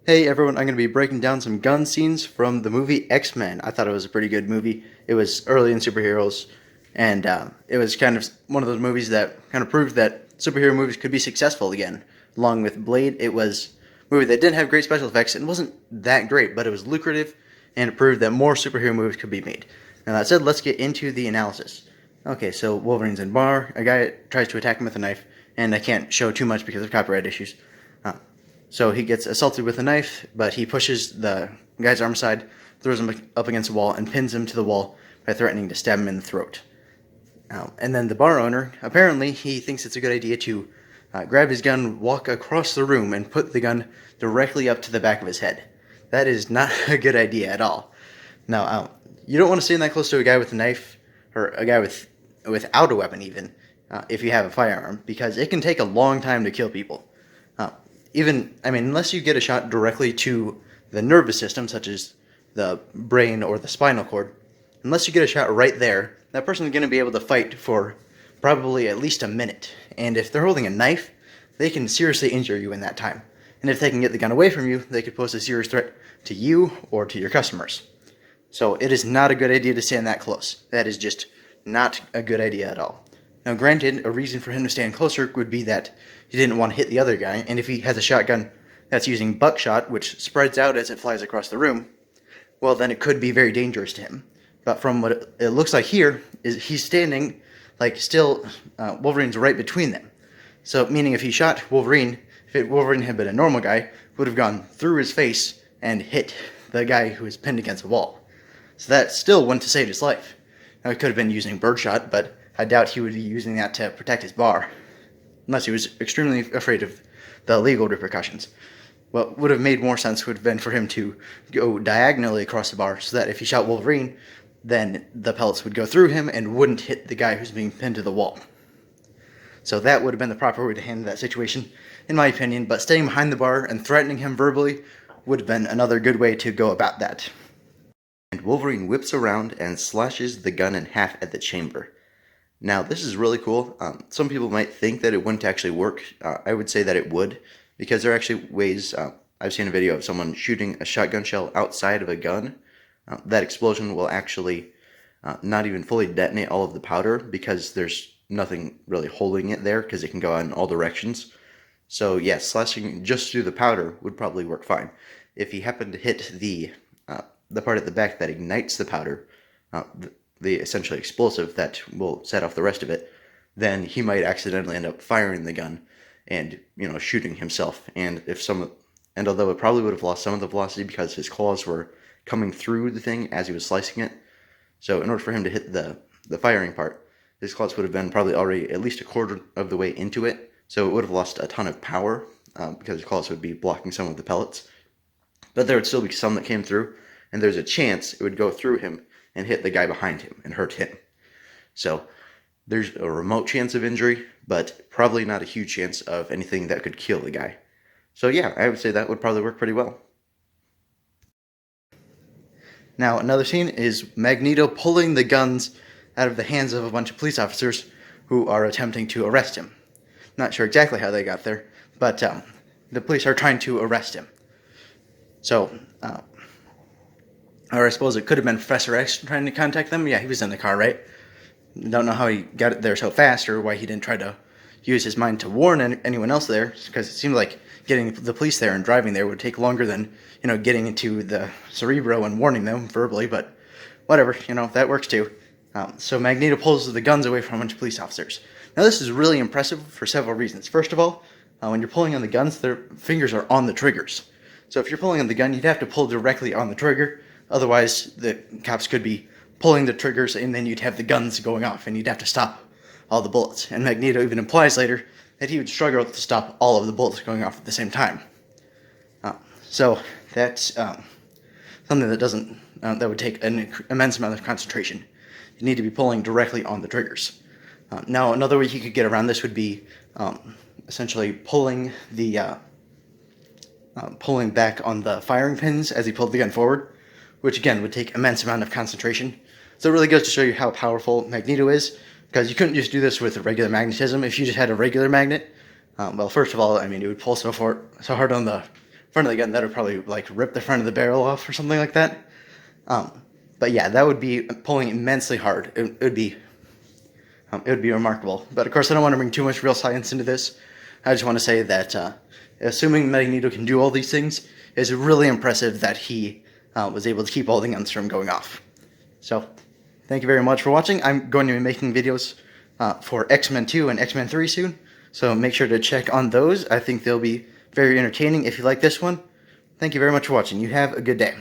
Hey everyone, I'm going to be breaking down some gun scenes from the movie X-Men. I thought it was a pretty good movie. It was early in superheroes, and it was kind of one of those movies that kind of proved that superhero movies could be successful again. Along with Blade, it was a movie that didn't have great special effects and wasn't that great, but it was lucrative, and it proved that more superhero movies could be made. Now that said, let's get into the analysis. Okay, so Wolverine's in bar, a guy tries to attack him with a knife, and I can't show too much because of copyright issues. So he gets assaulted with a knife, but he pushes the guy's arm aside, throws him up against a wall, and pins him to the wall by threatening to stab him in the throat. And then the bar owner, apparently, he thinks it's a good idea to grab his gun, walk across the room, and put the gun directly up to the back of his head. That is not a good idea at all. Now, you don't want to stand that close to a guy with a knife, or a guy without a weapon even, if you have a firearm, because it can take a long time to kill people. Unless you get a shot directly to the nervous system, such as the brain or the spinal cord, unless you get a shot right there, that person is going to be able to fight for probably at least a minute. And if they're holding a knife, they can seriously injure you in that time. And if they can get the gun away from you, they could pose a serious threat to you or to your customers. So it is not a good idea to stand that close. That is just not a good idea at all. Now, granted, a reason for him to stand closer would be that he didn't want to hit the other guy, and if he has a shotgun that's using buckshot, which spreads out as it flies across the room, well, then it could be very dangerous to him. But from what it looks like here, is he's standing, Wolverine's right between them. So, meaning if he shot Wolverine, Wolverine had been a normal guy, would have gone through his face and hit the guy who was pinned against the wall. So that still wouldn't have saved his life. Now, he could have been using birdshot, but I doubt he would be using that to protect his bar, unless he was extremely afraid of the legal repercussions. What would have made more sense would have been for him to go diagonally across the bar, so that if he shot Wolverine, then the pellets would go through him and wouldn't hit the guy who's being pinned to the wall. So that would have been the proper way to handle that situation, in my opinion, but staying behind the bar and threatening him verbally would have been another good way to go about that. And Wolverine whips around and slashes the gun in half at the chamber. Now, this is really cool. Some people might think that it wouldn't actually work. I would say that it would, because there are actually ways. I've seen a video of someone shooting a shotgun shell outside of a gun. That explosion will actually not even fully detonate all of the powder, because there's nothing really holding it there, because it can go out in all directions. So yes, slashing just through the powder would probably work fine. If he happened to hit the part at the back that ignites the powder, the essentially explosive that will set off the rest of it, then he might accidentally end up firing the gun and, shooting himself. And although it probably would have lost some of the velocity because his claws were coming through the thing as he was slicing it, so in order for him to hit the firing part, his claws would have been probably already at least a quarter of the way into it, so it would have lost a ton of power because his claws would be blocking some of the pellets. But there would still be some that came through, and there's a chance it would go through him and hit the guy behind him and hurt him. So there's a remote chance of injury, but probably not a huge chance of anything that could kill the guy. So yeah, I would say that would probably work pretty well. Now, another scene is Magneto pulling the guns out of the hands of a bunch of police officers who are attempting to arrest him. Not sure exactly how they got there, but the police are trying to arrest him. So, or I suppose it could have been Professor X trying to contact them. Yeah, he was in the car, right? Don't know how he got it there so fast, or why he didn't try to use his mind to warn anyone else there, because it seemed like getting the police there and driving there would take longer than, getting into the Cerebro and warning them verbally, but whatever, that works too. So Magneto pulls the guns away from a bunch of police officers. Now this is really impressive for several reasons. First of all, when you're pulling on the guns, their fingers are on the triggers. So if you're pulling on the gun, you'd have to pull directly on the trigger. Otherwise, the cops could be pulling the triggers, and then you'd have the guns going off, and you'd have to stop all the bullets. And Magneto even implies later that he would struggle to stop all of the bullets going off at the same time. So that's something that would take an immense amount of concentration. You need to be pulling directly on the triggers. Now, another way you could get around this would be essentially pulling back on the firing pins as he pulled the gun forward, which again would take immense amount of concentration. So it really goes to show you how powerful Magneto is, because you couldn't just do this with regular magnetism. If you just had a regular magnet, well, first of all, it would pull so hard on the front of the gun, that would probably like rip the front of the barrel off or something like that. But yeah, that would be pulling immensely hard. It would be remarkable. But of course, I don't want to bring too much real science into this. I just want to say that assuming Magneto can do all these things, it's really impressive that he was able to keep all the guns from going off. So, thank you very much for watching. I'm going to be making videos for X-Men 2 and X-Men 3 soon, so make sure to check on those. I think they'll be very entertaining if you like this one. Thank you very much for watching. You have a good day.